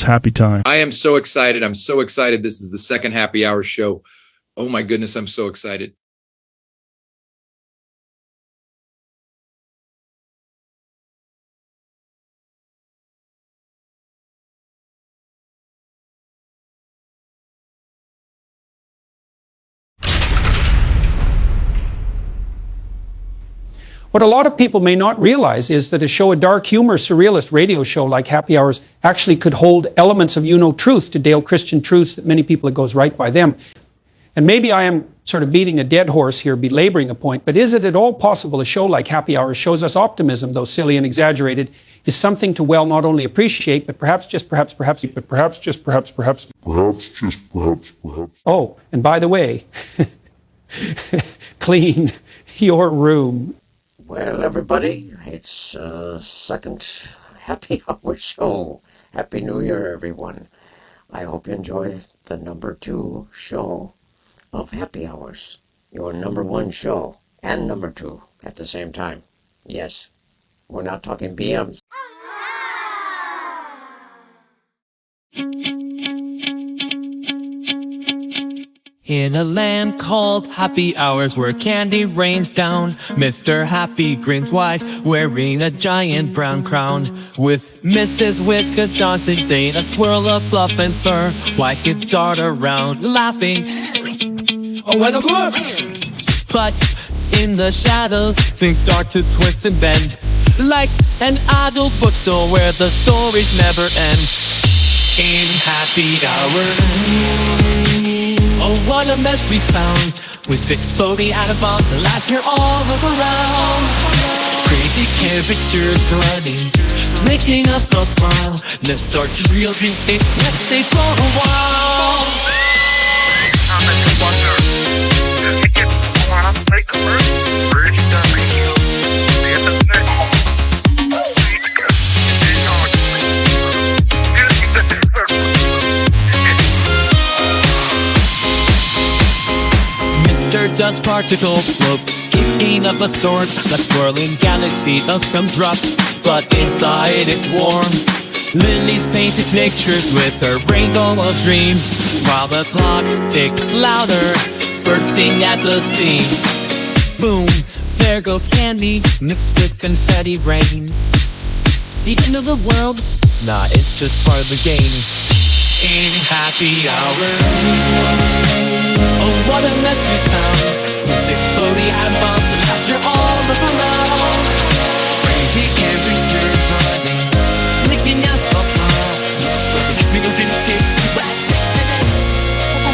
happy time. I am so excited. I'm so excited. This is the second happy hour show. Oh my goodness, I'm so excited. What a lot of people may not realize is that a dark humor, surrealist radio show like Happy Hours actually could hold elements of truth to Dale Christian truths that many people, it goes right by them. And maybe I am sort of beating a dead horse here, belaboring a point, but is it at all possible a show like Happy Hours shows us optimism, though silly and exaggerated, is something to, well, not only appreciate, but perhaps. Oh, and by the way, clean your room. Well, everybody, it's second happy hour show. Happy New Year, everyone. I hope you enjoy the number 2 show of Happy Hours. Your number 1 show and number 2 at the same time. Yes, we're not talking BMs. In a land called Happy Hours where candy rains down, Mr. Happy grins wide, wearing a giant brown crown. With Mrs. Whiskers dancing, they in a swirl of fluff and fur, while kids dart around, laughing. Oh, when a good! But in the shadows, things start to twist and bend, like an adult bookstore where the stories never end. In Happy Hours, oh, what a mess we found, with exploding atom bombs and laughter all around. Crazy characters running, making us all smile. Let's start real dream states, let's stay for a while. Mr. Dust Particle floats, kicking up a storm, the swirling galaxy of them drops, but inside it's warm. Lily's painted pictures with her rainbow of dreams, while the clock ticks louder, bursting at the seams. Boom, there goes candy, mixed with confetti rain. The end of the world? Nah, it's just part of the game. In Happy Hours, oh, what a mess we found, with exploding atom bombs and laughter all around. Crazy characters running, making us all smile, but the real didn't stick to last.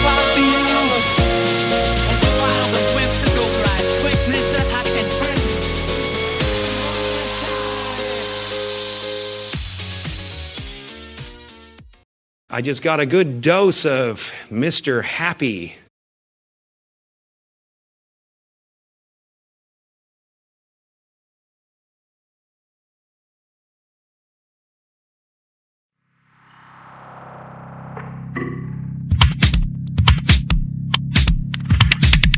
Wild views, wild and whimsical ride, witness that happen friends. I just got a good dose of Mr. Happy.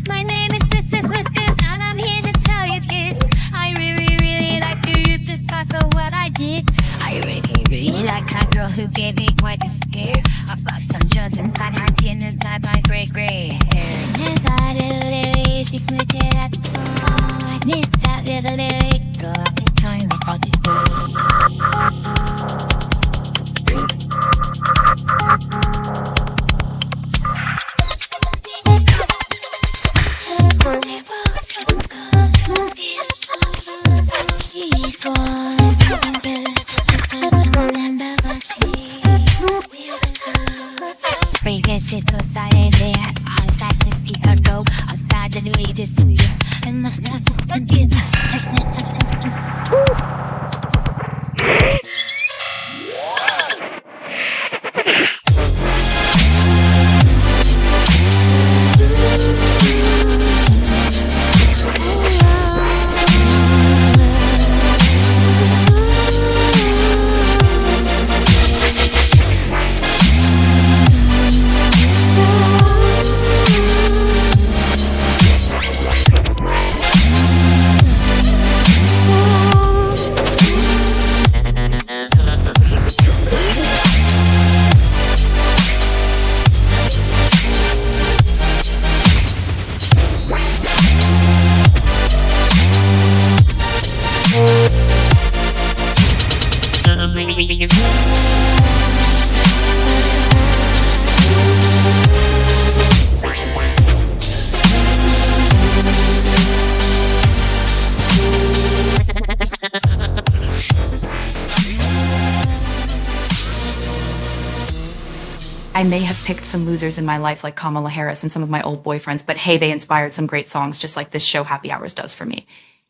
My name is Mrs. Whiskers, and I'm here to tell you this. I really like you just for what I did. I really like that girl who gave me quite a scare. I fucked some Jones inside my tin, inside my gray hair. Inside little lily, she smoothed it at the bone. This that little lily girl, trying me all the Frequency society, outside the sticker go, outside the latest and the nothing's but this. I may have picked some losers in my life like Kamala Harris and some of my old boyfriends, but hey, they inspired some great songs just like this show Happy Hours does for me.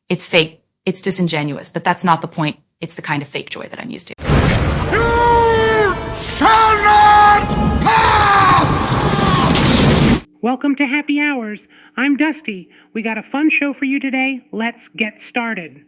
It's fake, it's disingenuous, but that's not the point. It's the kind of fake joy that I'm used to. You shall not pass! Welcome to Happy Hours. I'm Dusty. We got a fun show for you today. Let's get started.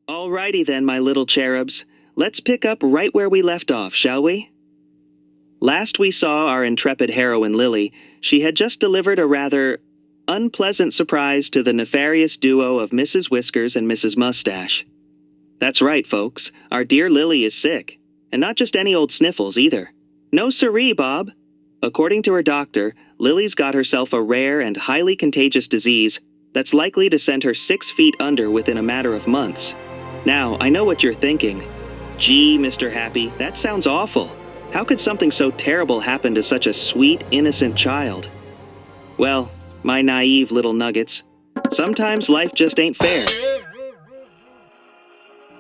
Alrighty then, my little cherubs. Let's pick up right where we left off, shall we? Last we saw our intrepid heroine Lily, she had just delivered a rather unpleasant surprise to the nefarious duo of Mrs. Whiskers and Mrs. Mustache. That's right, folks. Our dear Lily is sick. And not just any old sniffles, either. No siree, Bob. According to her doctor, Lily's got herself a rare and highly contagious disease that's likely to send her 6 feet under within a matter of months. Now, I know what you're thinking. Gee, Mr. Happy, that sounds awful. How could something so terrible happen to such a sweet, innocent child? Well, my naive little nuggets, sometimes life just ain't fair.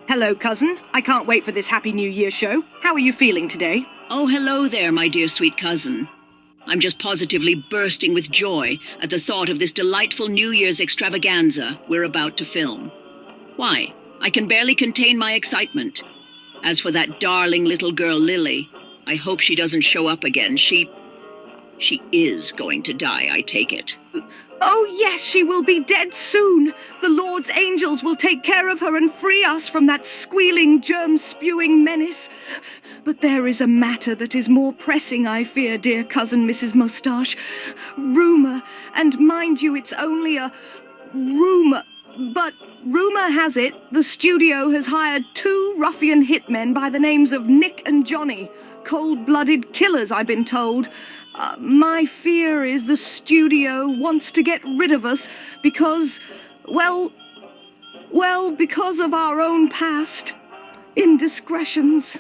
Hello, cousin. I can't wait for this Happy New Year show. How are you feeling today? Oh, hello there, my dear sweet cousin. I'm just positively bursting with joy at the thought of this delightful New Year's extravaganza we're about to film. Why, I can barely contain my excitement. As for that darling little girl Lily, I hope she doesn't show up again. She is going to die, I take it. Oh, yes, she will be dead soon. The Lord's angels will take care of her and free us from that squealing, germ-spewing menace. But there is a matter that is more pressing, I fear, dear cousin Mrs. Mustache. Rumour, and mind you, it's only a rumour, but rumour has it the studio has hired 2 ruffian hitmen by the names of Nick and Johnny. Cold-blooded killers, I've been told. My fear is the studio wants to get rid of us because, well, because of our own past indiscretions.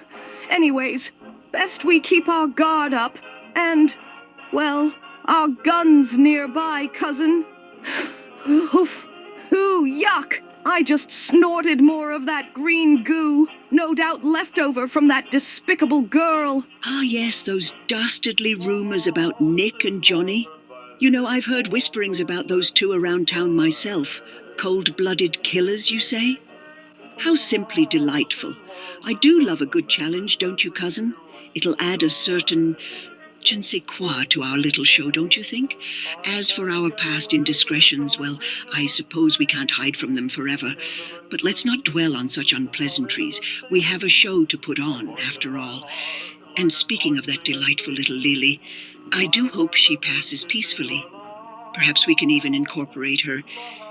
Anyways, best we keep our guard up and, well, our guns nearby, cousin. Oof. Ooh, yuck! I just snorted more of that green goo, no doubt leftover from that despicable girl. Ah, yes, those dastardly rumours about Nick and Johnny. You know, I've heard whisperings about those 2 around town myself. Cold-blooded killers, you say? How simply delightful. I do love a good challenge, don't you, cousin? It'll add a certain je ne sais quoi to our little show, don't you think? As for our past indiscretions, well, I suppose we can't hide from them forever. But let's not dwell on such unpleasantries. We have a show to put on, after all. And speaking of that delightful little Lily, I do hope she passes peacefully. Perhaps we can even incorporate her,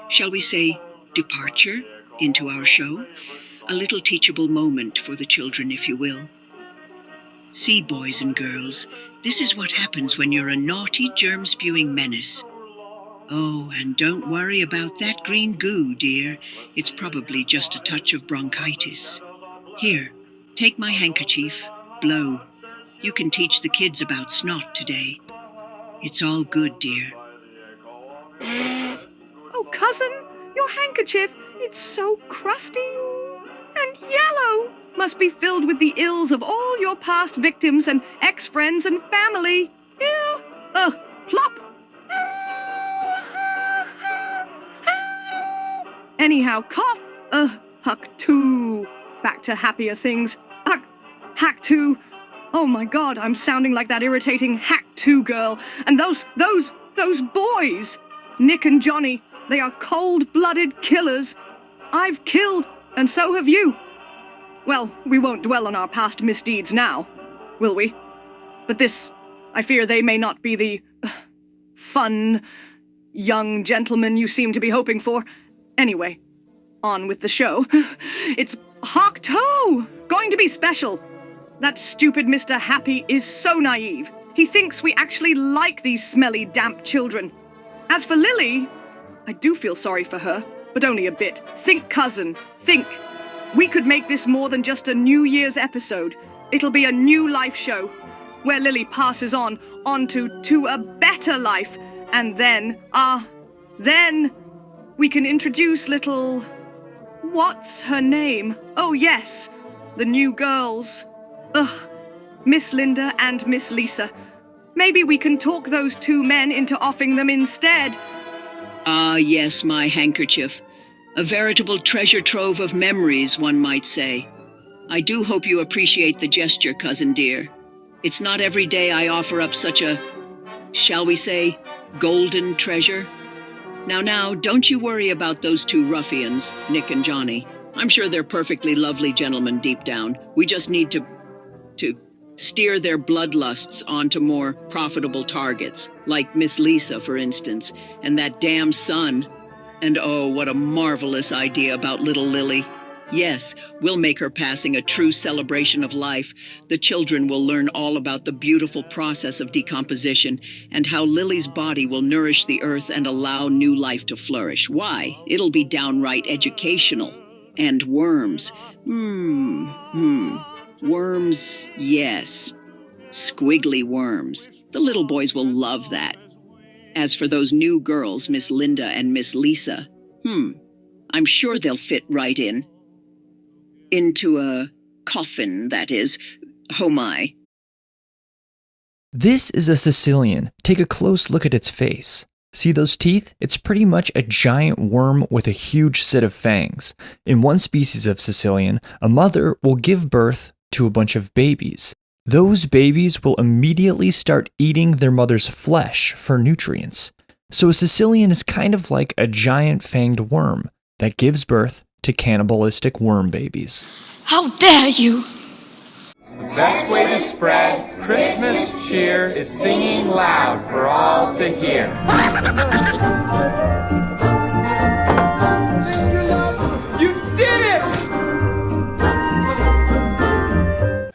shall we say, departure into our show? A little teachable moment for the children, if you will. See, boys and girls, this is what happens when you're a naughty, germ-spewing menace. Oh, and don't worry about that green goo, dear. It's probably just a touch of bronchitis. Here, take my handkerchief. Blow. You can teach the kids about snot today. It's all good, dear. Oh, cousin, your handkerchief, it's so crusty and yellow. Must be filled with the ills of all your past victims and ex-friends and family. Ew. Ugh, plop. Anyhow, cough. Huck two. Back to happier things. Hack two. Oh my God, I'm sounding like that irritating hack two girl. And those boys. Nick and Johnny, they are cold-blooded killers. I've killed, and so have you. Well, we won't dwell on our past misdeeds now, will we? But this, I fear they may not be the fun, young gentleman you seem to be hoping for. Anyway, on with the show. It's Hawk Toe! Going to be special. That stupid Mr. Happy is so naive. He thinks we actually like these smelly, damp children. As for Lily, I do feel sorry for her, but only a bit. Think, cousin, think. We could make this more than just a New Year's episode. It'll be a new life show, where Lily passes on to a better life, and then we can introduce little... What's her name? Oh yes, the new girls. Ugh, Miss Linda and Miss Lisa. Maybe we can talk those two men into offing them instead. Ah, yes, my handkerchief. A veritable treasure trove of memories, one might say. I do hope you appreciate the gesture, cousin dear. It's not every day I offer up such a, shall we say, golden treasure. Now, don't you worry about those two ruffians, Nick and Johnny. I'm sure they're perfectly lovely gentlemen deep down. We just need to steer their bloodlusts onto more profitable targets, like Miss Lisa, for instance, and that damn son. And oh, what a marvelous idea about little Lily. Yes, we'll make her passing a true celebration of life. The children will learn all about the beautiful process of decomposition and how Lily's body will nourish the earth and allow new life to flourish. Why? It'll be downright educational. And worms. Worms, yes. Squiggly worms. The little boys will love that. As for those new girls, Miss Linda and Miss Lisa, I'm sure they'll fit right in. Into a coffin, that is. Oh my. This is a Sicilian. Take a close look at its face. See those teeth? It's pretty much a giant worm with a huge set of fangs. In one species of Sicilian, a mother will give birth to a bunch of babies. Those babies will immediately start eating their mother's flesh for nutrients. So a Sicilian is kind of like a giant fanged worm that gives birth to cannibalistic worm babies. How dare you! The best way to spread Christmas cheer is singing loud for all to hear. You did it!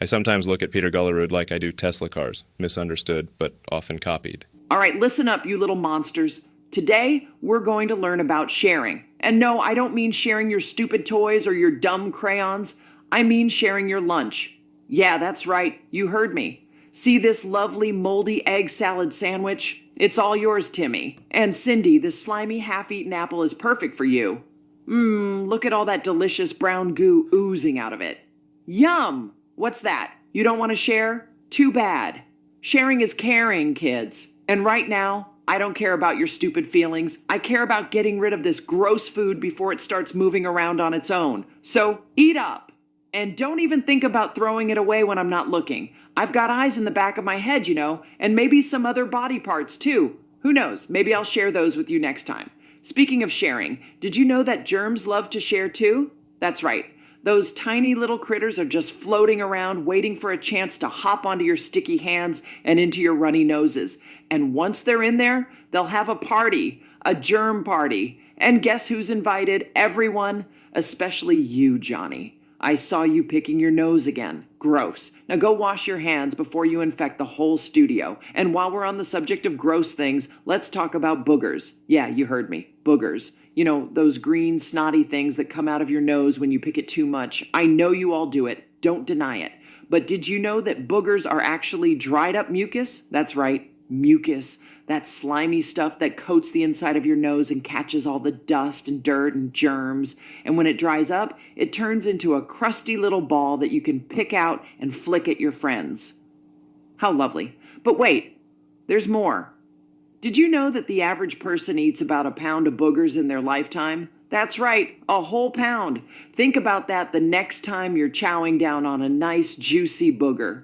I sometimes look at Peter Gullerud like I do Tesla cars, misunderstood but often copied. All right, listen up, you little monsters. Today, we're going to learn about sharing. And no, I don't mean sharing your stupid toys or your dumb crayons. I mean sharing your lunch. Yeah, that's right. You heard me. See this lovely moldy egg salad sandwich? It's all yours, Timmy. And Cindy, this slimy half-eaten apple is perfect for you. Look at all that delicious brown goo oozing out of it. Yum! What's that? You don't want to share? Too bad. Sharing is caring, kids. And right now, I don't care about your stupid feelings. I care about getting rid of this gross food before it starts moving around on its own. So eat up. And don't even think about throwing it away when I'm not looking. I've got eyes in the back of my head, you know, and maybe some other body parts too. Who knows? Maybe I'll share those with you next time. Speaking of sharing, did you know that germs love to share too? That's right. Those tiny little critters are just floating around waiting for a chance to hop onto your sticky hands and into your runny noses. And once they're in there, they'll have a party, a germ party. And guess who's invited? Everyone, especially you, Johnny. I saw you picking your nose again. Gross. Now go wash your hands before you infect the whole studio. And while we're on the subject of gross things, let's talk about boogers. Yeah, you heard me. Boogers. You know, those green, snotty things that come out of your nose when you pick it too much. I know you all do it. Don't deny it. But did you know that boogers are actually dried up mucus? That's right, mucus. That slimy stuff that coats the inside of your nose and catches all the dust and dirt and germs. And when it dries up, it turns into a crusty little ball that you can pick out and flick at your friends. How lovely. But wait, there's more. Did you know that the average person eats about a pound of boogers in their lifetime? That's right, a whole pound. Think about that the next time you're chowing down on a nice juicy booger.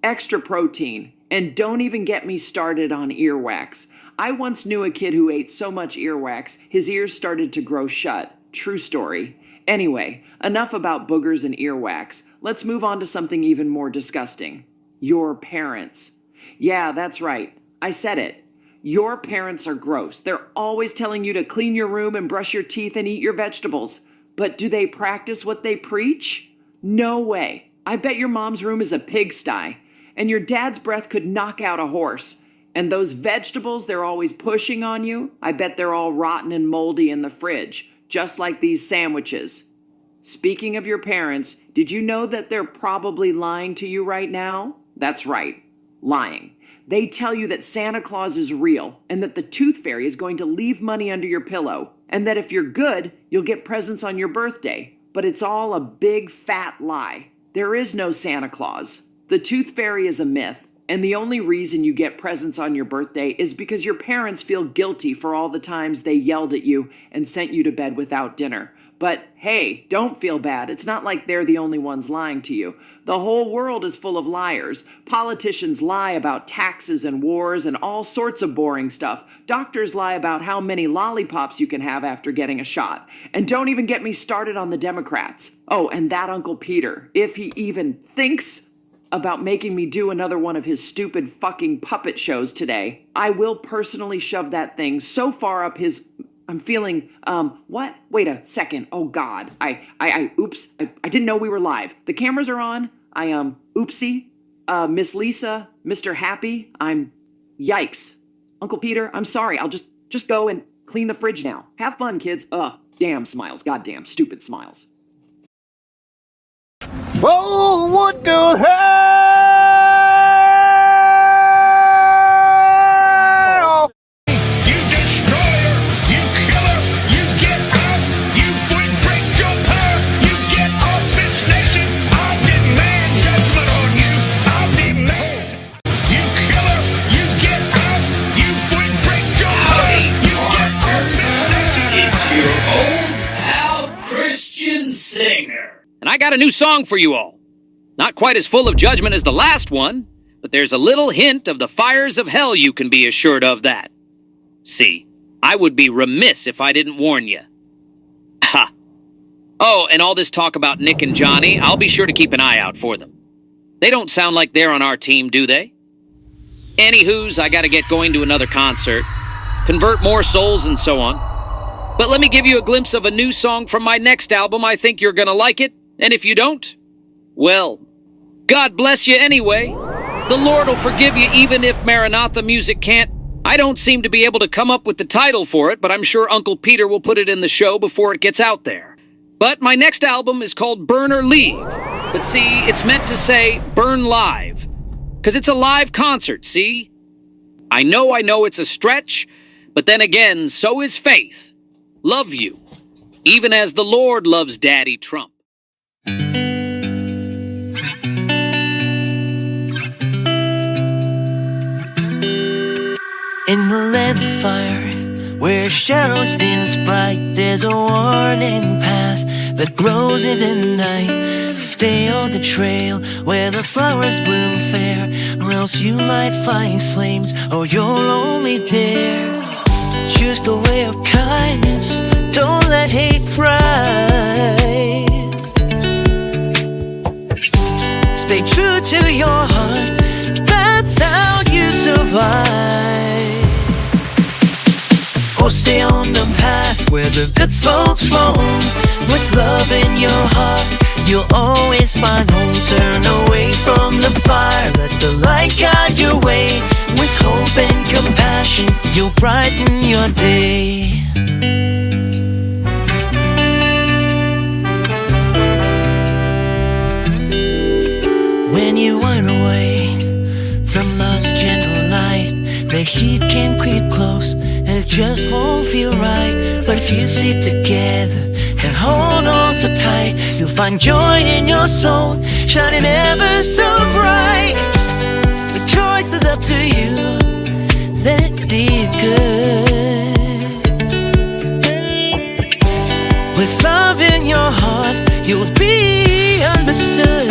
Extra protein. And don't even get me started on earwax. I once knew a kid who ate so much earwax, his ears started to grow shut. True story. Anyway, enough about boogers and earwax. Let's move on to something even more disgusting. Your parents. Yeah, that's right. I said it. Your parents are gross. They're always telling you to clean your room and brush your teeth and eat your vegetables. But do they practice what they preach? No way. I bet your mom's room is a pigsty. And your dad's breath could knock out a horse. And those vegetables they're always pushing on you, I bet they're all rotten and moldy in the fridge, just like these sandwiches. Speaking of your parents, did you know that they're probably lying to you right now? That's right, lying. They tell you that Santa Claus is real and that the tooth fairy is going to leave money under your pillow and that if you're good, you'll get presents on your birthday. But it's all a big fat lie. There is no Santa Claus. The tooth fairy is a myth, and the only reason you get presents on your birthday is because your parents feel guilty for all the times they yelled at you and sent you to bed without dinner. But hey, don't feel bad. It's not like they're the only ones lying to you. The whole world is full of liars. Politicians lie about taxes and wars and all sorts of boring stuff. Doctors lie about how many lollipops you can have after getting a shot. And don't even get me started on the Democrats. Oh, and that Uncle Peter, if he even thinks about making me do another one of his stupid fucking puppet shows today, I will personally shove that thing so far up his... I'm feeling, what? Wait a second. Oh God. Oops. I didn't know we were live. The cameras are on. Oopsie. Miss Lisa, Mr. Happy. Yikes. Uncle Peter, I'm sorry. I'll just go and clean the fridge now. Have fun, kids. Damn smiles. Goddamn stupid smiles. Oh, what the hell? You destroyer, you killer, you get out, you would break your power, you get off this nation. I'll demand judgment on you. I'll demand. You killer, you get out, you would break your power, you get off this nation. It's your old pal Christian Singer. And I got a new song for you all. Not quite as full of judgment as the last one, but there's a little hint of the fires of hell, you can be assured of that. See, I would be remiss if I didn't warn you. Ha! Oh, and all this talk about Nick and Johnny, I'll be sure to keep an eye out for them. They don't sound like they're on our team, do they? Anywho's, I gotta get going to another concert, convert more souls and so on. But let me give you a glimpse of a new song from my next album. I think you're gonna like it. And if you don't, well, God bless you anyway. The Lord will forgive you even if Maranatha music can't. I don't seem to be able to come up with the title for it, but I'm sure Uncle Peter will put it in the show before it gets out there. But my next album is called Burn or Leave. But see, it's meant to say Burn Live. 'Cause it's a live concert, see? I know it's a stretch, but then again, so is faith. Love you, even as the Lord loves Daddy Trump. In the land of fire, where shadows dance bright, there's a warning path that closes in night. Stay on the trail where the flowers bloom fair, or else you might find flames, or you'll only dare. Choose the way of kindness, don't let hate cry. Stay true to your heart, that's how you survive. Or stay on the path where the good folks roam. With love in your heart, you'll always find home. Turn away from the fire, let the light guide your way. With hope and compassion, you'll brighten your day. When you are away from love's gentle light, the heat can creep close and it just won't feel right. But if you sleep together and hold on so tight, you'll find joy in your soul, shining ever so bright. The choice is up to you, let it be good. With love in your heart, you'll be understood.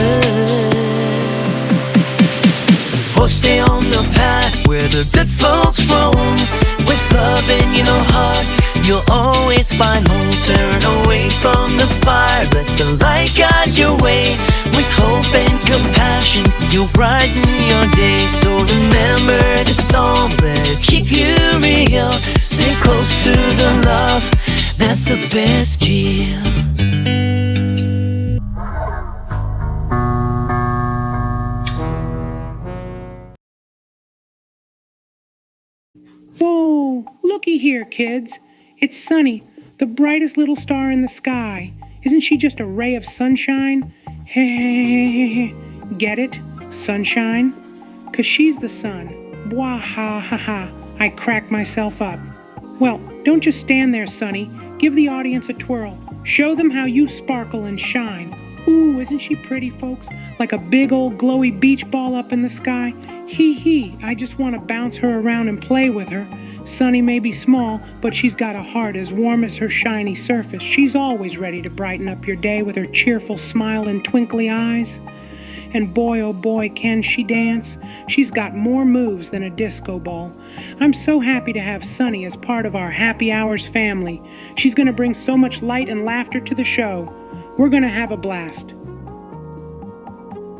Or stay on the path where the good folks roam. With love in your heart, you'll always find home. Turn away from the fire, let the light guide your way. With hope and compassion, you'll brighten your day. So remember the song, let it keep you real. Stay close to the love, that's the best deal. Whoa, looky here, kids. It's Sunny, the brightest little star in the sky. Isn't she just a ray of sunshine? Hey, get it? Sunshine? 'Cause she's the sun. Bwah ha ha ha. I crack myself up. Well, don't just stand there, Sunny. Give the audience a twirl. Show them how you sparkle and shine. Ooh, isn't she pretty, folks? Like a big old glowy beach ball up in the sky. Hee hee, I just want to bounce her around and play with her. Sunny may be small, but she's got a heart as warm as her shiny surface. She's always ready to brighten up your day with her cheerful smile and twinkly eyes. And boy, oh boy, can she dance. She's got more moves than a disco ball. I'm so happy to have Sunny as part of our Happy Hours family. She's going to bring so much light and laughter to the show. We're going to have a blast.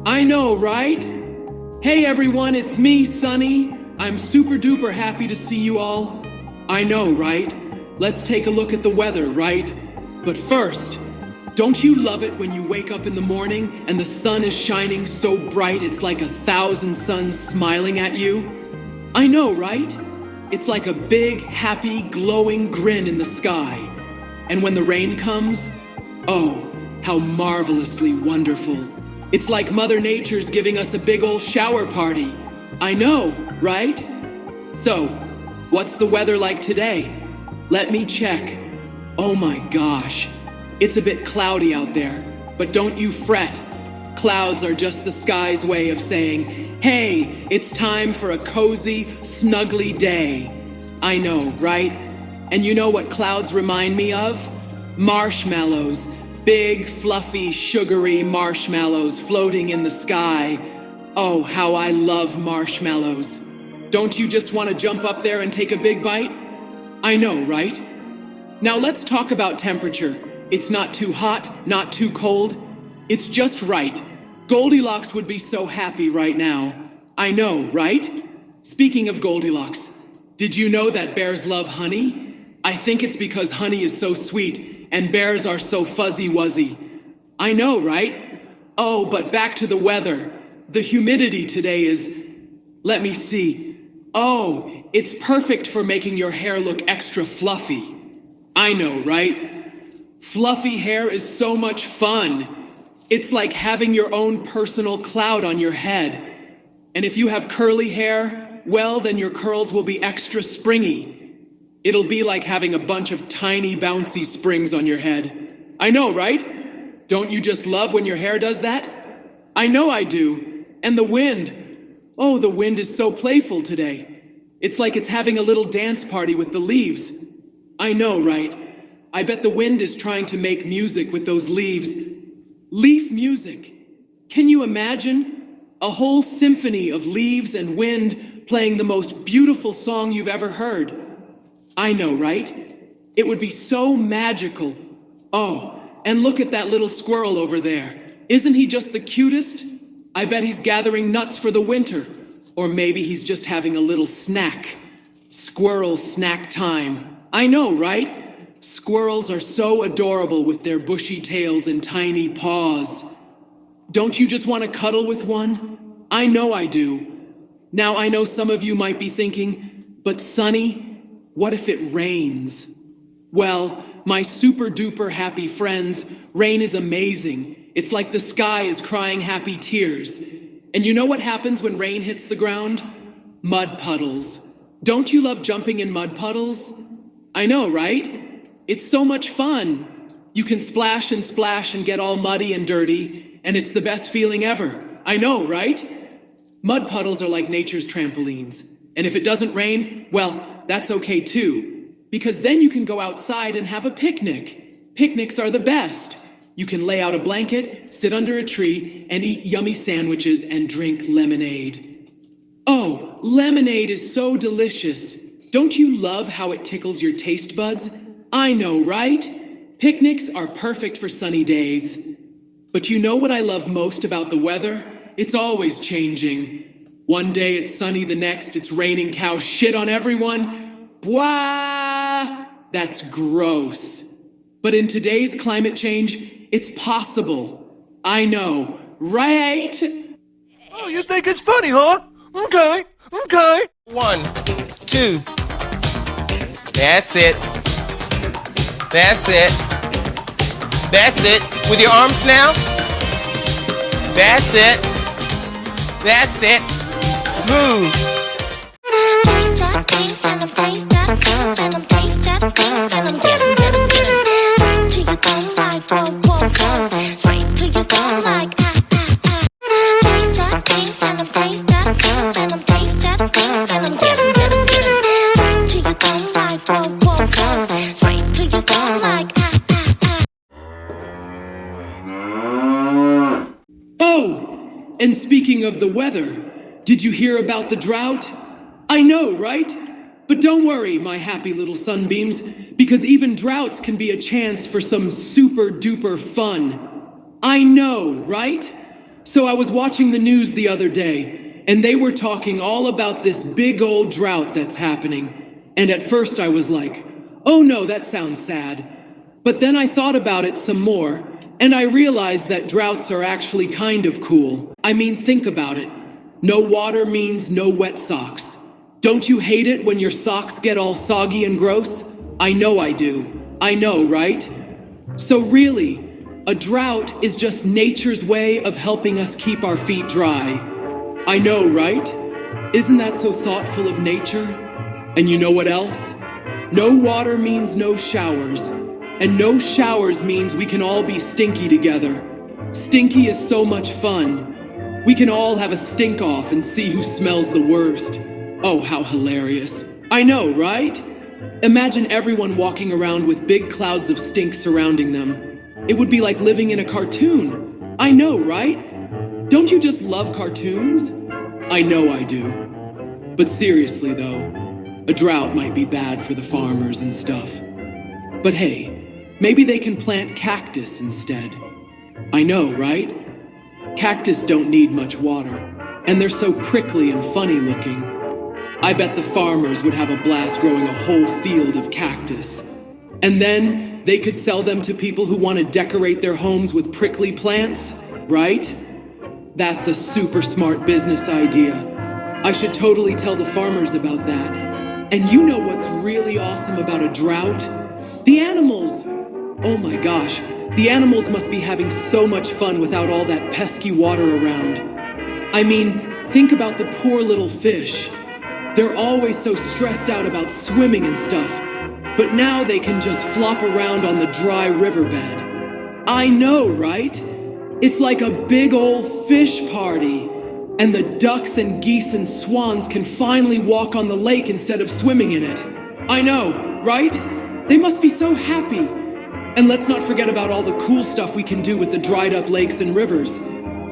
I know, right? Hey everyone, it's me, Sunny. I'm super duper happy to see you all. I know, right? Let's take a look at the weather, right? But first, don't you love it when you wake up in the morning and the sun is shining so bright it's like 1,000 suns smiling at you? I know, right? It's like a big, happy, glowing grin in the sky. And when the rain comes, oh, how marvelously wonderful. It's like Mother Nature's giving us a big old shower party. I know, right? So, what's the weather like today? Let me check. Oh my gosh. It's a bit cloudy out there, but don't you fret. Clouds are just the sky's way of saying, hey, it's time for a cozy, snuggly day. I know, right? And you know what clouds remind me of? Marshmallows. Big, fluffy, sugary marshmallows floating in the sky. Oh, how I love marshmallows. Don't you just want to jump up there and take a big bite? I know, right? Now let's talk about temperature. It's not too hot, not too cold. It's just right. Goldilocks would be so happy right now. I know, right? Speaking of Goldilocks, did you know that bears love honey? I think it's because honey is so sweet and bears are so fuzzy-wuzzy. I know, right? Oh, but back to the weather. The humidity today is... Let me see. Oh, it's perfect for making your hair look extra fluffy. I know, right? Fluffy hair is so much fun. It's like having your own personal cloud on your head. And if you have curly hair, well, then your curls will be extra springy. It'll be like having a bunch of tiny bouncy springs on your head. I know, right? Don't you just love when your hair does that? I know I do. And the wind. Oh, the wind is so playful today. It's like it's having a little dance party with the leaves. I know, right? I bet the wind is trying to make music with those leaves. Leaf music. Can you imagine? A whole symphony of leaves and wind playing the most beautiful song you've ever heard. I know, right? It would be so magical. Oh, and look at that little squirrel over there. Isn't he just the cutest? I bet he's gathering nuts for the winter. Or maybe he's just having a little snack. Squirrel snack time. I know, right? Squirrels are so adorable with their bushy tails and tiny paws. Don't you just want to cuddle with one? I know I do. Now I know some of you might be thinking, but Sonny, what if it rains? Well, my super duper happy friends, rain is amazing. It's like the sky is crying happy tears. And you know what happens when rain hits the ground? Mud puddles. Don't you love jumping in mud puddles? I know, right? It's so much fun. You can splash and get all muddy and dirty, and it's the best feeling ever. I know, right? Mud puddles are like nature's trampolines. And if it doesn't rain, well, that's okay too. Because then you can go outside and have a picnic. Picnics are the best. You can lay out a blanket, sit under a tree, and eat yummy sandwiches and drink lemonade. Oh, lemonade is so delicious. Don't you love how it tickles your taste buds? I know, right? Picnics are perfect for sunny days. But you know what I love most about the weather? It's always changing. One day it's sunny, the next it's raining cow shit on everyone. Bwah! That's gross. But in today's climate change, it's possible. I know, right? Oh, you think it's funny, huh? Okay. 1, 2. That's it. That's it. With your arms now. That's it. Move. Oh, and speaking of the weather, did you hear about the drought? I know, right? But don't worry, my happy little sunbeams, because even droughts can be a chance for some super duper fun. I know, right? So I was watching the news the other day, and they were talking all about this big old drought that's happening. And at first I was like, oh no, that sounds sad. But then I thought about it some more, and I realized that droughts are actually kind of cool. I mean, think about it. No water means no wet socks. Don't you hate it when your socks get all soggy and gross? I know I do. I know, right? So really, a drought is just nature's way of helping us keep our feet dry. I know, right? Isn't that so thoughtful of nature? And you know what else? No water means no showers. And no showers means we can all be stinky together. Stinky is so much fun. We can all have a stink off and see who smells the worst. Oh, how hilarious. I know, right? Imagine everyone walking around with big clouds of stink surrounding them. It would be like living in a cartoon. I know, right? Don't you just love cartoons? I know I do. But seriously, though, a drought might be bad for the farmers and stuff. But hey, maybe they can plant cactus instead. I know, right? Cactus don't need much water, and they're so prickly and funny looking. I bet the farmers would have a blast growing a whole field of cactus. And then they could sell them to people who want to decorate their homes with prickly plants, right? That's a super smart business idea. I should totally tell the farmers about that. And you know what's really awesome about a drought? The animals! Oh my gosh, the animals must be having so much fun without all that pesky water around. I mean, think about the poor little fish. They're always so stressed out about swimming and stuff, but now they can just flop around on the dry riverbed. I know, right? It's like a big old fish party. And the ducks and geese and swans can finally walk on the lake instead of swimming in it. I know, right? They must be so happy. And let's not forget about all the cool stuff we can do with the dried up lakes and rivers.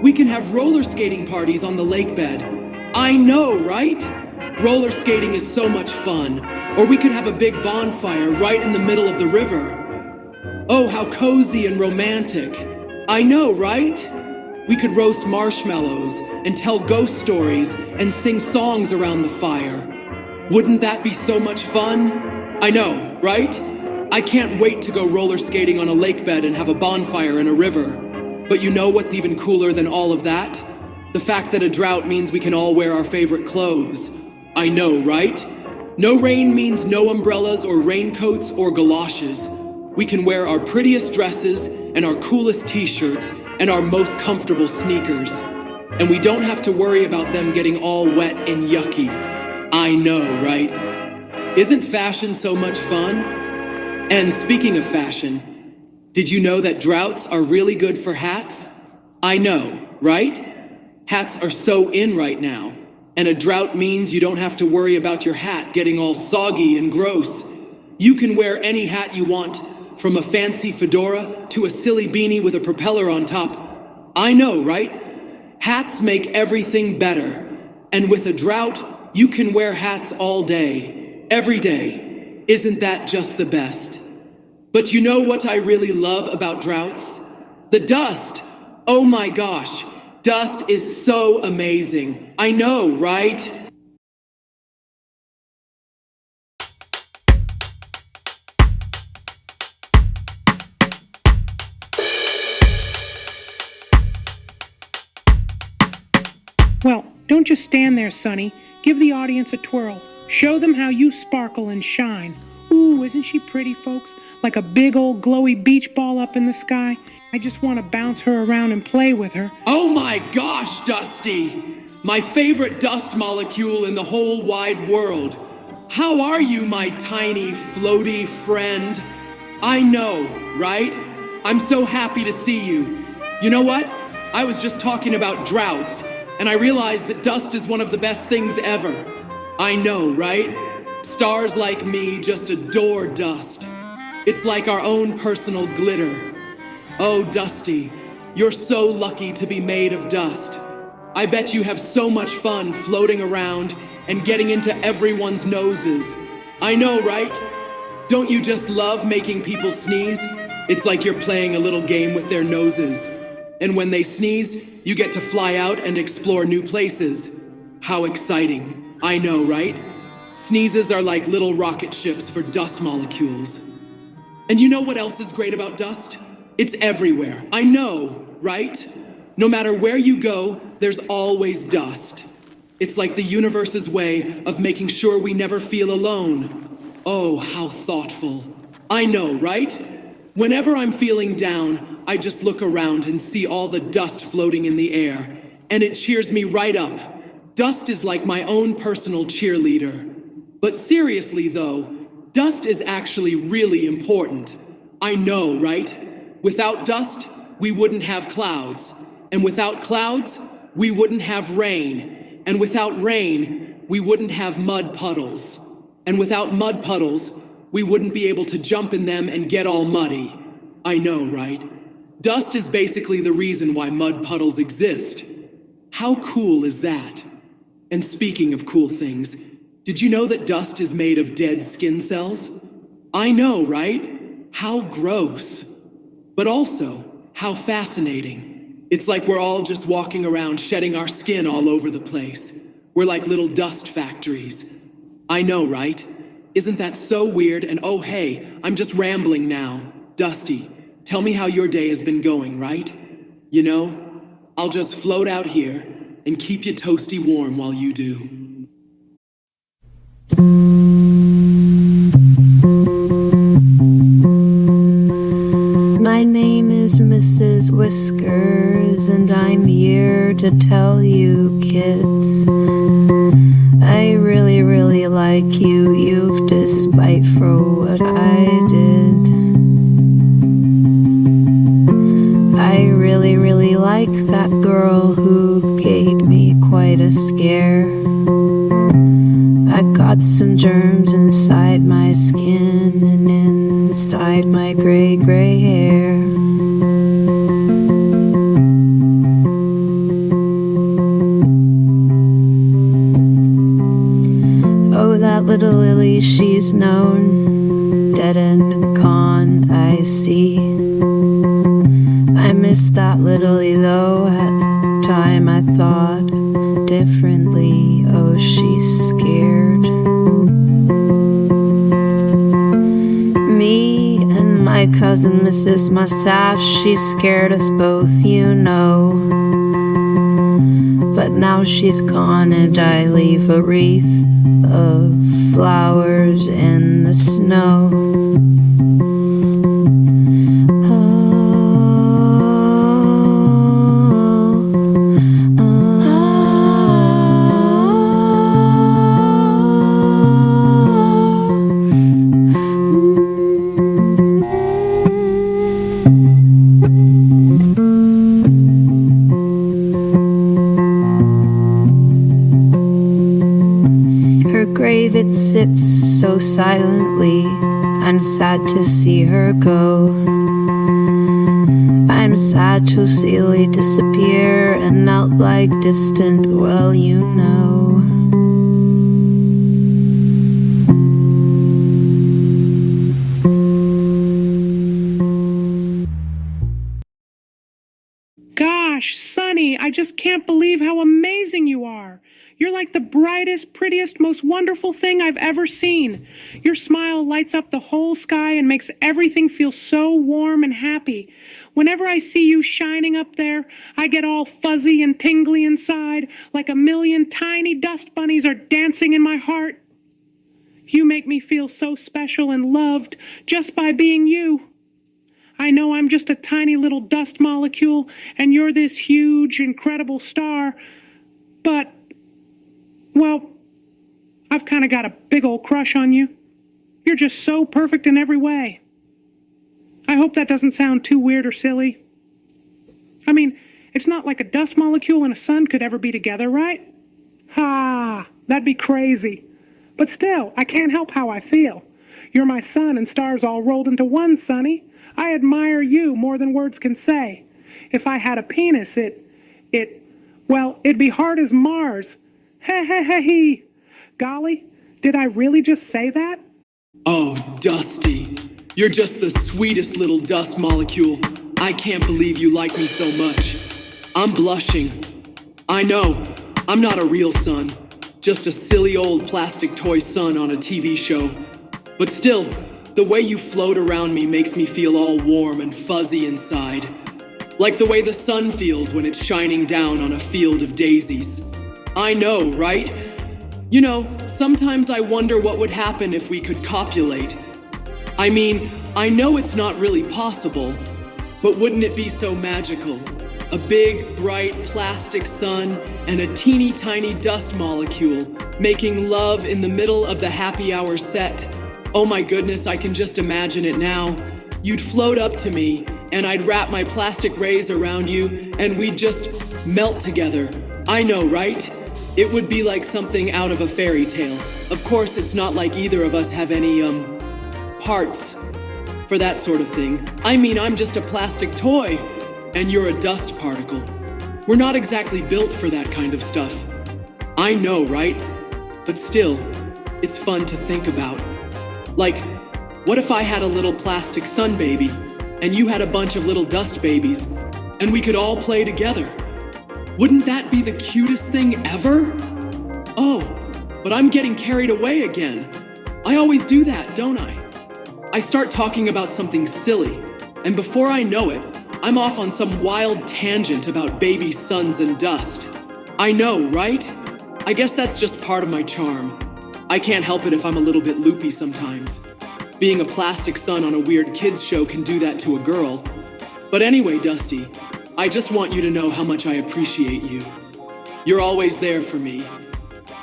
We can have roller skating parties on the lake bed. I know, right? Roller skating is so much fun. Or we could have a big bonfire right in the middle of the river. Oh, how cozy and romantic. I know, right? We could roast marshmallows and tell ghost stories and sing songs around the fire. Wouldn't that be so much fun? I know, right? I can't wait to go roller skating on a lake bed and have a bonfire in a river. But you know what's even cooler than all of that? The fact that a drought means we can all wear our favorite clothes. I know, right? No rain means no umbrellas or raincoats or galoshes. We can wear our prettiest dresses and our coolest t-shirts and our most comfortable sneakers. And we don't have to worry about them getting all wet and yucky. I know, right? Isn't fashion so much fun? And speaking of fashion, did you know that droughts are really good for hats? I know, right? Hats are so in right now. And a drought means you don't have to worry about your hat getting all soggy and gross. You can wear any hat you want, from a fancy fedora to a silly beanie with a propeller on top. I know, right? Hats make everything better. And with a drought, you can wear hats all day, every day. Isn't that just the best? But you know what I really love about droughts? The dust. Oh my gosh. Dust is so amazing. I know, right? Well, don't just stand there, Sonny. Give the audience a twirl. Show them how you sparkle and shine. Ooh, isn't she pretty, folks? Like a big old glowy beach ball up in the sky. I just want to bounce her around and play with her. Oh my gosh, Dusty! My favorite dust molecule in the whole wide world. How are you, my tiny, floaty friend? I know, right? I'm so happy to see you. You know what? I was just talking about droughts, and I realized that dust is one of the best things ever. I know, right? Stars like me just adore dust. It's like our own personal glitter. Oh, Dusty, you're so lucky to be made of dust. I bet you have so much fun floating around and getting into everyone's noses. I know, right? Don't you just love making people sneeze? It's like you're playing a little game with their noses. And when they sneeze, you get to fly out and explore new places. How exciting. I know, right? Sneezes are like little rocket ships for dust molecules. And you know what else is great about dust? It's everywhere. I know, right? No matter where you go, there's always dust. It's like the universe's way of making sure we never feel alone. Oh, how thoughtful. I know, right? Whenever I'm feeling down, I just look around and see all the dust floating in the air, and it cheers me right up. Dust is like my own personal cheerleader. But seriously, though, dust is actually really important. I know, right? Without dust, we wouldn't have clouds. And without clouds, we wouldn't have rain. And without rain, we wouldn't have mud puddles. And without mud puddles, we wouldn't be able to jump in them and get all muddy. I know, right? Dust is basically the reason why mud puddles exist. How cool is that? And speaking of cool things, did you know that dust is made of dead skin cells? I know, right? How gross. But also, how fascinating. It's like we're all just walking around shedding our skin all over the place. We're like little dust factories. I know, right? Isn't that so weird? And oh hey, I'm just rambling now. Dusty, tell me how your day has been going, right? You know, I'll just float out here and keep you toasty warm while you do. My name is Mrs. Whiskers, and I'm here to tell you, kids, I really, really like you. You've despite for what I did. I really, really like that girl who gave me quite a scare. I've got some germs inside my skin, and in once dyed my gray hair. Oh, that little lily, she's known, dead and gone, I see. I miss that little lily, though at the time I thought differently. Oh, she's scared. Me and my cousin Mrs. Mustache, she scared us both, you know. But now she's gone and I leave a wreath of flowers in the snow. It sits so silently, I'm sad to see her go. I'm sad to see Lily disappear and melt like distant, well, you know. Gosh, Sonny, I just can't believe how amazing you are. You're like the brightest, prettiest, most wonderful thing I've ever seen. Your smile lights up the whole sky and makes everything feel so warm and happy. Whenever I see you shining up there, I get all fuzzy and tingly inside, like a million tiny dust bunnies are dancing in my heart. You make me feel so special and loved just by being you. I know I'm just a tiny little dust molecule, and you're this huge, incredible star, but well, I've kind of got a big old crush on you. You're just so perfect in every way. I hope that doesn't sound too weird or silly. I mean, it's not like a dust molecule and a sun could ever be together, right? Ha, that'd be crazy. But still, I can't help how I feel. You're my sun and stars all rolled into one, Sonny. I admire you more than words can say. If I had a penis, it'd be hard as Mars. Hey. Golly, did I really just say that? Oh, Dusty, you're just the sweetest little dust molecule. I can't believe you like me so much. I'm blushing. I know, I'm not a real sun, just a silly old plastic toy sun on a TV show. But still, the way you float around me makes me feel all warm and fuzzy inside. Like the way the sun feels when it's shining down on a field of daisies. I know, right? You know, sometimes I wonder what would happen if we could copulate. I mean, I know it's not really possible, but wouldn't it be so magical? A big, bright plastic sun and a teeny tiny dust molecule making love in the middle of the happy hour set. Oh my goodness, I can just imagine it now. You'd float up to me and I'd wrap my plastic rays around you and we'd just melt together. I know, right? It would be like something out of a fairy tale. Of course, it's not like either of us have any, parts for that sort of thing. I mean, I'm just a plastic toy, and you're a dust particle. We're not exactly built for that kind of stuff. I know, right? But still, it's fun to think about. Like, what if I had a little plastic sun baby, and you had a bunch of little dust babies, and we could all play together? Wouldn't that be the cutest thing ever? Oh, but I'm getting carried away again. I always do that, don't I? I start talking about something silly, and before I know it, I'm off on some wild tangent about baby suns and dust. I know, right? I guess that's just part of my charm. I can't help it if I'm a little bit loopy sometimes. Being a plastic sun on a weird kids show can do that to a girl. But anyway, Dusty, I just want you to know how much I appreciate you. You're always there for me,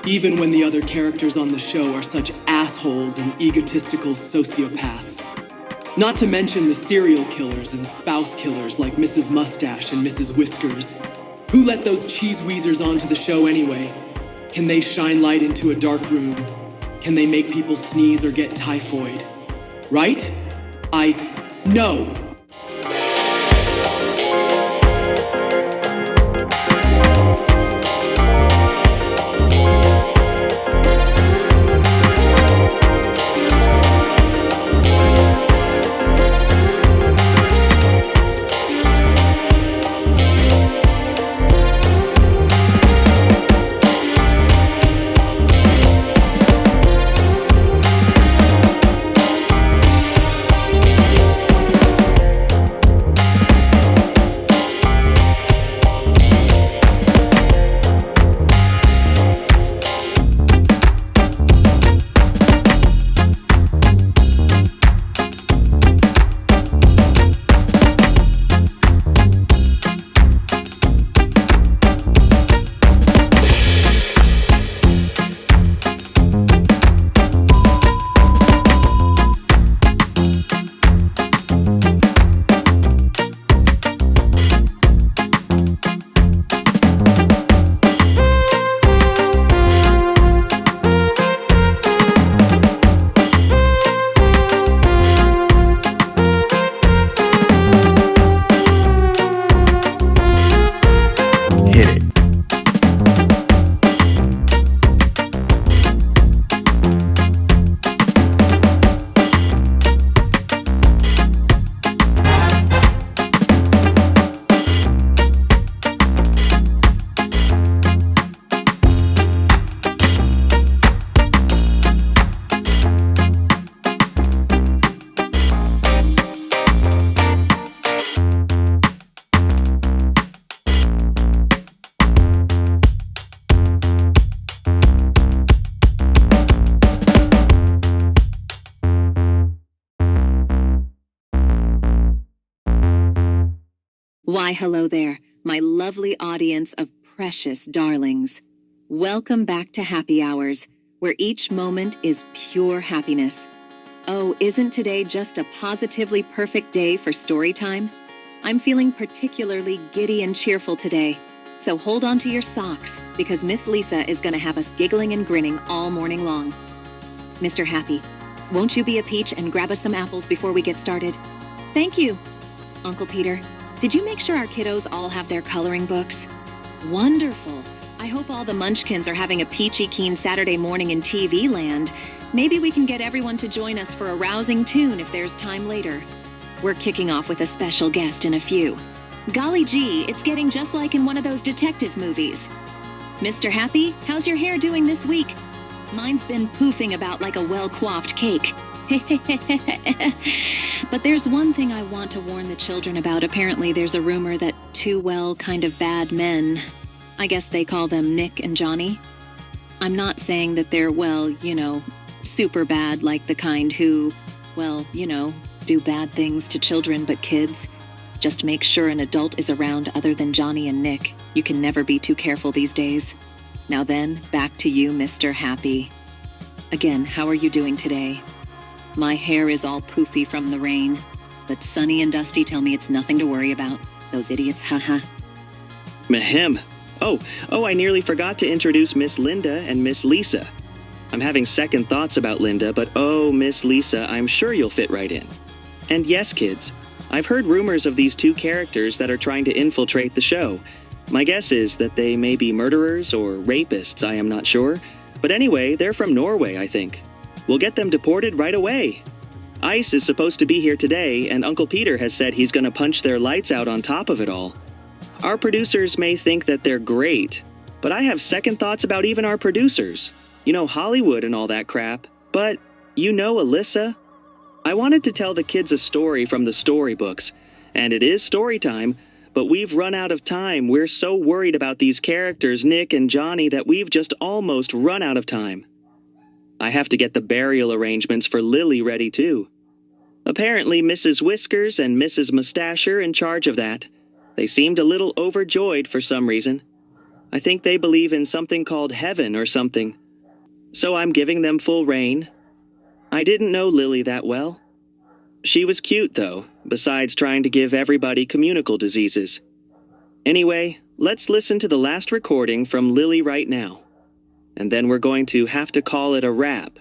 even when the other characters on the show are such assholes and egotistical sociopaths. Not to mention the serial killers and spouse killers like Mrs. Mustache and Mrs. Whiskers. Who let those cheeseweezers onto the show anyway? Can they shine light into a dark room? Can they make people sneeze or get typhoid? Right? No. Why, hello there, my lovely audience of precious darlings. Welcome back to Happy Hours, where each moment is pure happiness. Oh, isn't today just a positively perfect day for story time? I'm feeling particularly giddy and cheerful today, so hold on to your socks, because Miss Lisa is going to have us giggling and grinning all morning long. Mr. Happy, won't you be a peach and grab us some apples before we get started? Thank you. Uncle Peter, did you make sure our kiddos all have their coloring books? Wonderful. I hope all the munchkins are having a peachy keen Saturday morning in TV land. Maybe we can get everyone to join us for a rousing tune if there's time later. We're kicking off with a special guest in a few. Golly gee, it's getting just like in one of those detective movies. Mr. Happy, how's your hair doing this week? Mine's been poofing about like a well-coiffed cake. But there's one thing I want to warn the children about. Apparently there's a rumor that two, well, kind of bad men, I guess they call them Nick and Johnny. I'm not saying that they're, well, super bad, like the kind who, well, do bad things to children but kids. Just make sure an adult is around other than Johnny and Nick. You can never be too careful these days. Now then, back to you, Mr. Happy. Again, how are you doing today? My hair is all poofy from the rain, but Sunny and Dusty tell me it's nothing to worry about. Those idiots, haha. Mahem. Oh, I nearly forgot to introduce Miss Linda and Miss Lisa. I'm having second thoughts about Linda, but oh, Miss Lisa, I'm sure you'll fit right in. And yes, kids, I've heard rumors of these two characters that are trying to infiltrate the show. My guess is that they may be murderers or rapists, I am not sure. But anyway, they're from Norway, I think. We'll get them deported right away. Ice is supposed to be here today, and Uncle Peter has said he's going to punch their lights out on top of it all. Our producers may think that they're great, but I have second thoughts about even our producers. Hollywood and all that crap. But, Alyssa? I wanted to tell the kids a story from the storybooks, and it is story time, but we've run out of time. We're so worried about these characters, Nick and Johnny, that we've just almost run out of time. I have to get the burial arrangements for Lily ready, too. Apparently, Mrs. Whiskers and Mrs. Mustache are in charge of that. They seemed a little overjoyed for some reason. I think they believe in something called heaven or something. So I'm giving them full reign. I didn't know Lily that well. She was cute, though, besides trying to give everybody communicable diseases. Anyway, let's listen to the last recording from Lily right now. And then we're going to have to call it a wrap.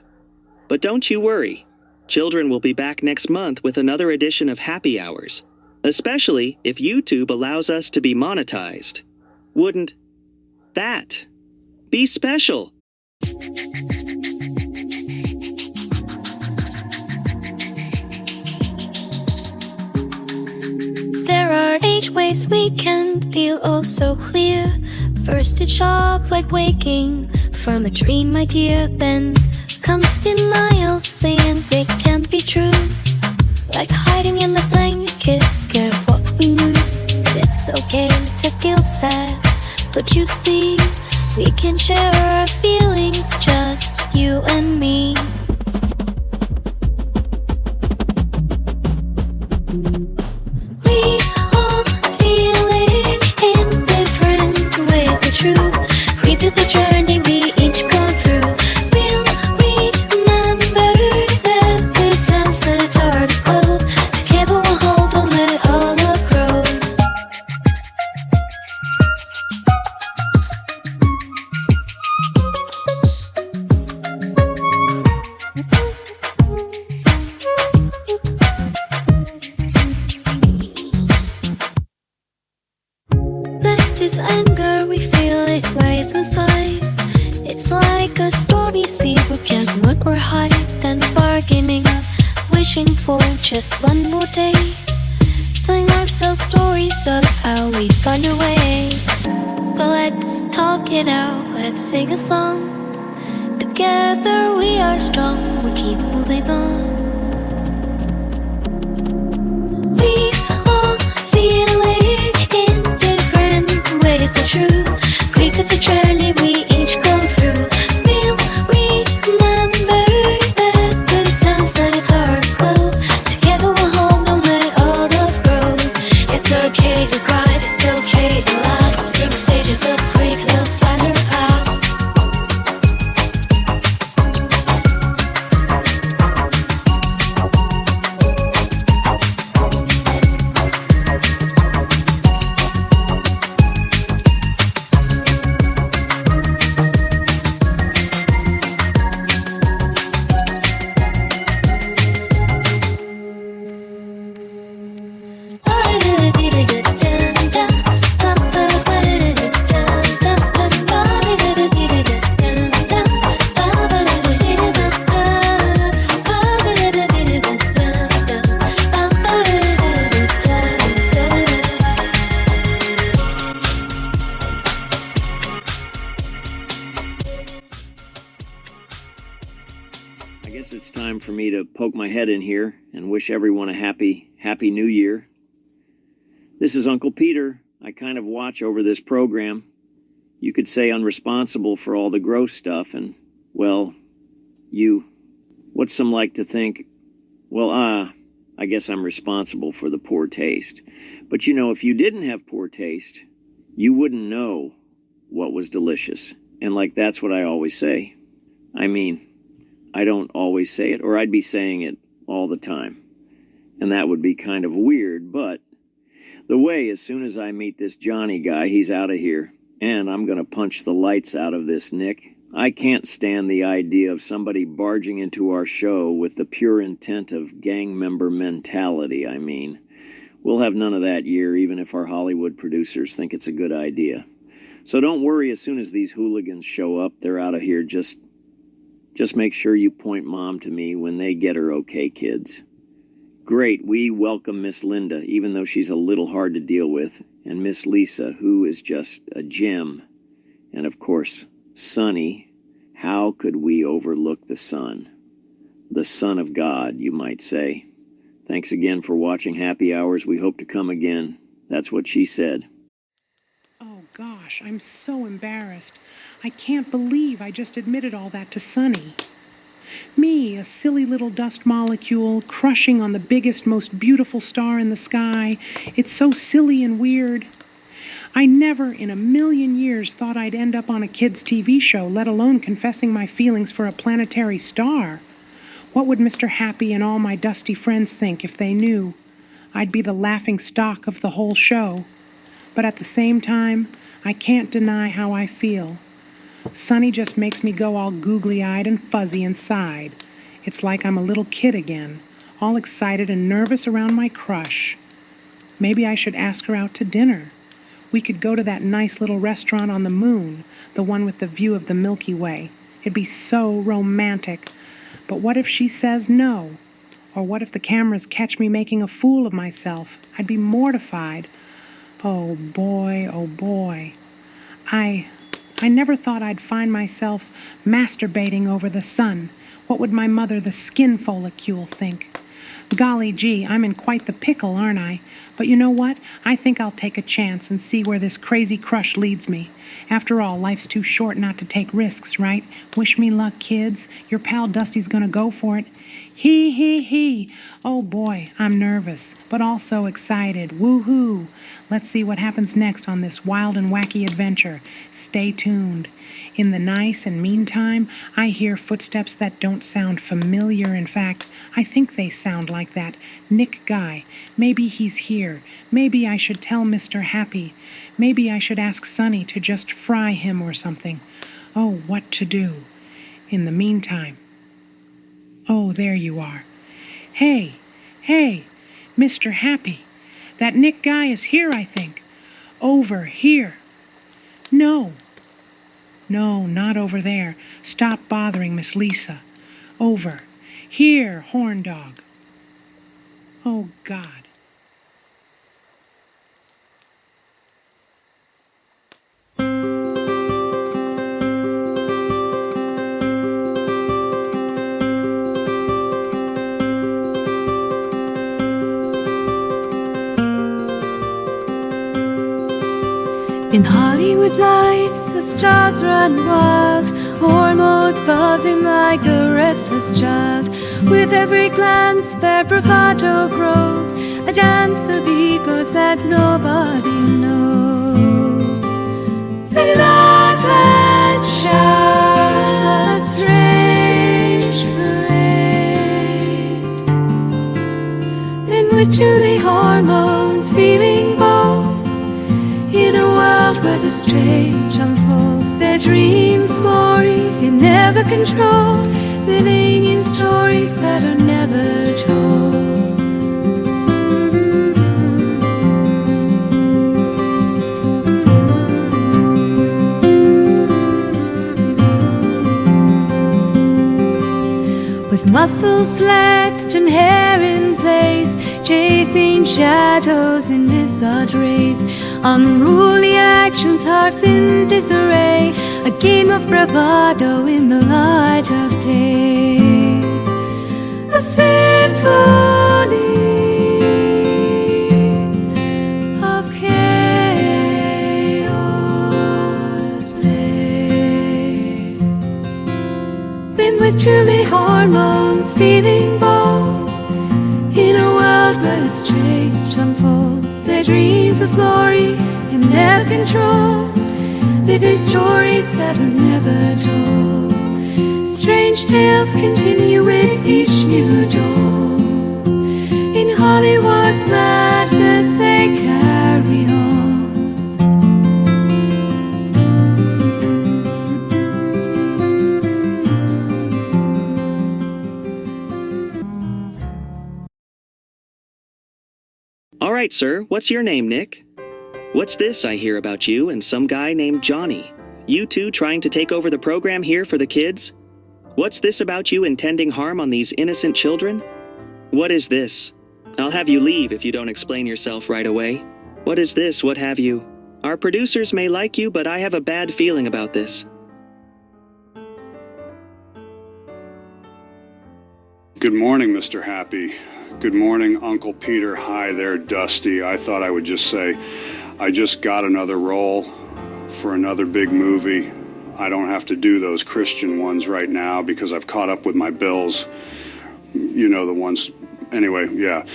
But don't you worry. Children will be back next month with another edition of Happy Hours, especially if YouTube allows us to be monetized. Wouldn't that be special? There are 8 ways we can feel oh so clear. First it's shock, like waking from a dream, my dear. Then comes denial, saying it can't be true. Like hiding in the blankets, scared what we knew. It's okay to feel sad, but you see, we can share our feelings, just you and me. We all feel it in different ways, the true grief is the journey we each go through. We'll remember the good times that our hearts glow. Together we'll hold, won't let it all grow. Next is anger, we feel it rise inside. It's like a stormy sea, we can't run or hide. Then bargaining, wishing for just one more day, telling ourselves stories of how we find our way. But let's talk it out, let's sing a song. Together we are strong, we keep moving on. We all feel it in different ways, the true grief is the journey we each go through. We'll remember the good times that our hearts glow. Together we'll hold, don't let it all grow. It's okay to cry, it's okay to laugh. Spring stages up quick, they'll find her out. I guess it's time for me to poke my head in here and wish everyone a happy New Year. This is Uncle Peter. I kind of watch over this program. You could say I'm responsible for all the gross stuff, and, well, what's some like to think, well, I guess I'm responsible for the poor taste. But you know, if you didn't have poor taste, you wouldn't know what was delicious. And like, that's what I always say. I mean, I don't always say it, or I'd be saying it all the time. And that would be kind of weird, but the way, as soon as I meet this Johnny guy, he's out of here. And I'm going to punch the lights out of this Nick. I can't stand the idea of somebody barging into our show with the pure intent of gang member mentality, I mean. We'll have none of that year, even if our Hollywood producers think it's a good idea. So don't worry, as soon as these hooligans show up, they're out of here. Just make sure you point Mom to me when they get her okay, kids. Great, we welcome Miss Linda, even though she's a little hard to deal with, and Miss Lisa, who is just a gem. And of course, Sonny. How could we overlook the Son? The Son of God, you might say. Thanks again for watching Happy Hours. We hope to come again. That's what she said. Oh gosh, I'm so embarrassed. I can't believe I just admitted all that to Sonny. Me, a silly little dust molecule, crushing on the biggest, most beautiful star in the sky. It's so silly and weird. I never in a million years thought I'd end up on a kid's TV show, let alone confessing my feelings for a planetary star. What would Mr. Happy and all my dusty friends think if they knew? I'd be the laughing stock of the whole show. But at the same time, I can't deny how I feel. Sonny just makes me go all googly-eyed and fuzzy inside. It's like I'm a little kid again, all excited and nervous around my crush. Maybe I should ask her out to dinner. We could go to that nice little restaurant on the moon, the one with the view of the Milky Way. It'd be so romantic. But what if she says no? Or what if the cameras catch me making a fool of myself? I'd be mortified. Oh boy, oh boy. I never thought I'd find myself masturbating over the sun. What would my mother, the skin follicule, think? Golly gee, I'm in quite the pickle, aren't I? But you know what? I think I'll take a chance and see where this crazy crush leads me. After all, life's too short not to take risks, right? Wish me luck, kids. Your pal Dusty's gonna go for it. He. Oh boy, I'm nervous, but also excited. Woohoo! Let's see what happens next on this wild and wacky adventure. Stay tuned. In the nice and meantime, I hear footsteps that don't sound familiar. In fact, I think they sound like that. Nick Guy. Maybe he's here. Maybe I should tell Mr. Happy. Maybe I should ask Sonny to just fry him or something. Oh, what to do? In the meantime. Oh, there you are. Hey, Mr. Happy. That Nick Guy is here, I think. Over here. No, not over there. Stop bothering Miss Lisa. Over. Here, horn dog. Oh, God. In Hollywood lights, the stars run wild, hormones buzzing like a restless child. With every glance, their bravado grows, a dance of egos that nobody knows. They laugh and shout, a strange parade. And with too many hormones feeling bold, in a world where the strange unfolds, their dreams of glory can never control, living in stories that are never told. With muscles flexed and hair in place, chasing shadows in this odd race, unruly actions, hearts in disarray, a game of bravado in the light of day. A symphony of chaos plays. Been with too many hormones, feeling bold, in a world where the strange unfolds, their dreams of glory can never control, living stories that are never told. Strange tales continue with each new dawn. In Hollywood's madness they carry on. All right, sir, what's your name, Nick? What's this I hear about you and some guy named Johnny? You two trying to take over the program here for the kids? What's this about you intending harm on these innocent children? What is this? I'll have you leave if you don't explain yourself right away. What is this, what have you? Our producers may like you, but I have a bad feeling about this. Good morning, Mr. Happy. Good morning, Uncle Peter. Hi there, Dusty. I thought I would just say, I just got another role for another big movie. I don't have to do those Christian ones right now because I've caught up with my bills. You know the ones. Anyway, yeah.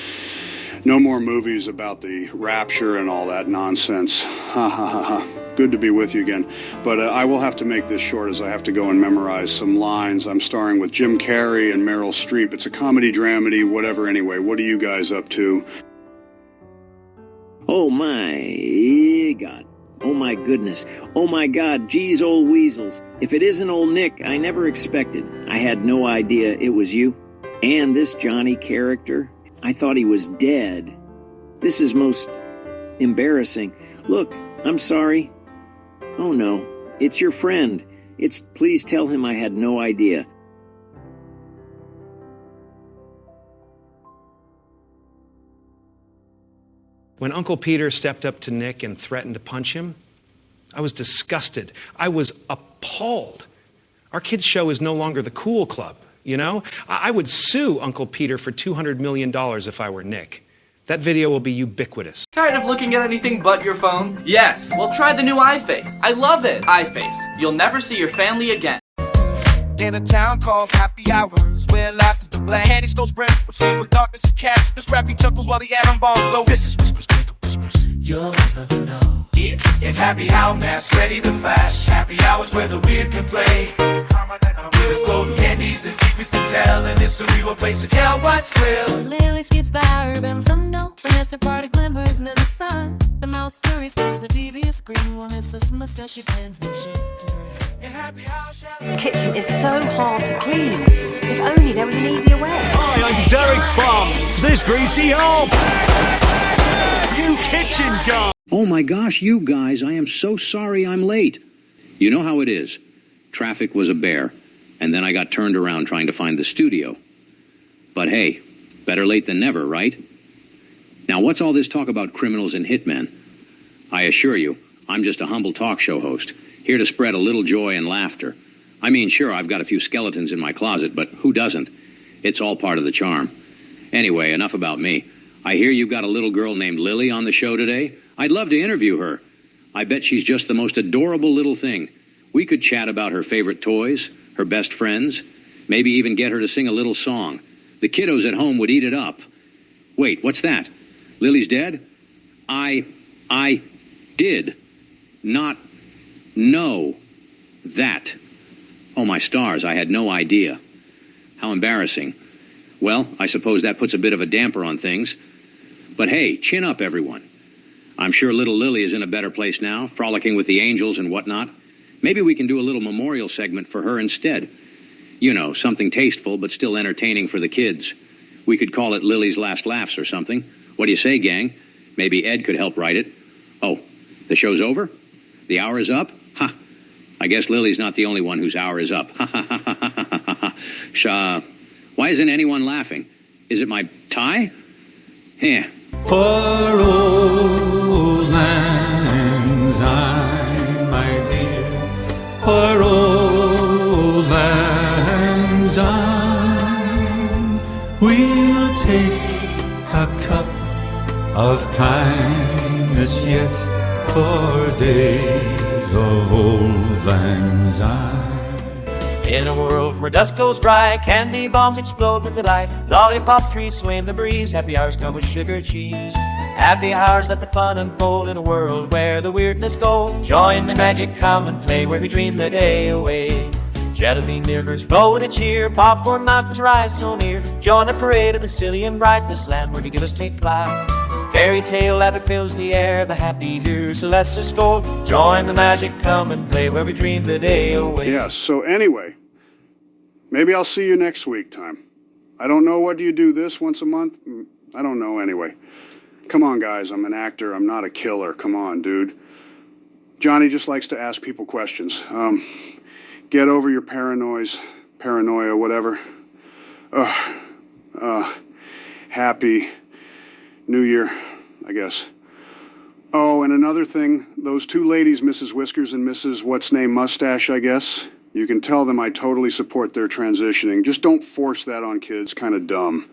No more movies about the rapture and all that nonsense. Ha ha ha ha. Good to be with you again. But I will have to make this short as I have to go and memorize some lines. I'm starring with Jim Carrey and Meryl Streep. It's a comedy, dramedy, whatever anyway. What are you guys up to? Oh my God. Oh my goodness. Oh my God. Geez, old weasels. If it isn't old Nick, I never expected. I had no idea it was you. And this Johnny character, I thought he was dead. This is most embarrassing. Look, I'm sorry. Oh no, it's your friend. Please tell him I had no idea. When Uncle Peter stepped up to Nick and threatened to punch him, I was disgusted. I was appalled. Our kids' show is no longer the cool club, you know? I would sue Uncle Peter for $200 million if I were Nick. That video will be ubiquitous. Tired of looking at anything but your phone? Yes, well try the new iFace. I love it. iFace. You'll never see your family again. In a town called Happy Hours, where life is the black handy stores bread, where sleep with darkness is cast. This rapping chuckles while the atom bombs blow. This is Whispers, Twinkle Whispers. You'll never know. Yeah. In Happy Hour, mask ready to flash. Happy Hours where the weird can play. There's golden candies and secrets to tell in this cerebral place of hell. What's real? Lily skips by urban sundown. The after party glimmers in the sun. The mouse scurries past the TV screen while Mrs. Mustache pans and shifter. This kitchen is so hard to clean. If only there was an easier way. Hi, I'm Derek Bum. This greasy hob. You kitchen guy. Oh my gosh, you guys, I am so sorry I'm late. You know how it is. Traffic was a bear, and then I got turned around trying to find the studio. But hey, better late than never, right? Now, what's all this talk about criminals and hitmen? I assure you, I'm just a humble talk show host, here to spread a little joy and laughter. I mean, sure, I've got a few skeletons in my closet, but who doesn't? It's all part of the charm. Anyway, enough about me. I hear you've got a little girl named Lily on the show today. I'd love to interview her. I bet she's just the most adorable little thing. We could chat about her favorite toys, her best friends, maybe even get her to sing a little song. The kiddos at home would eat it up. Wait, what's that? Lily's dead? I did not know that. Oh, my stars, I had no idea. How embarrassing. Well, I suppose that puts a bit of a damper on things. But hey, chin up, everyone. I'm sure little Lily is in a better place now, frolicking with the angels and whatnot. Maybe we can do a little memorial segment for her instead. You know, something tasteful but still entertaining for the kids. We could call it Lily's Last Laughs or something. What do you say, gang? Maybe Ed could help write it. Oh, the show's over? The hour is up? Ha! I guess Lily's not the only one whose hour is up. Ha ha ha ha ha ha ha. Why isn't anyone laughing? Is it my tie? Yeah. For old lang syne, my dear, for old lang syne, we'll take a cup of kindness yet for days of old lang syne. In a world where dust goes dry, candy bombs explode with delight, lollipop trees sway in the breeze, happy hours come with sugar cheese. Happy hours let the fun unfold in a world where the weirdness goes. Join the magic, come and play where we dream the day away. Jelly rivers flow to cheer, popcorn mountains rise so near. Join a parade of the silly and bright, this land where the givers take flight. Fairy tale ladder fills the air, the happy dear celestial store. Join the magic, come and play where we dream the day away. Yes, so anyway, maybe I'll see you next week time. I don't know, what do you do this once a month? I don't know anyway. Come on, guys, I'm an actor, I'm not a killer. Come on, dude. Johnny just likes to ask people questions. Get over your paranoia, whatever. Happy New Year, I guess. Oh, and another thing, those two ladies, Mrs. Whiskers and Mrs. What's-Name Mustache, I guess, you can tell them I totally support their transitioning. Just don't force that on kids, kind of dumb.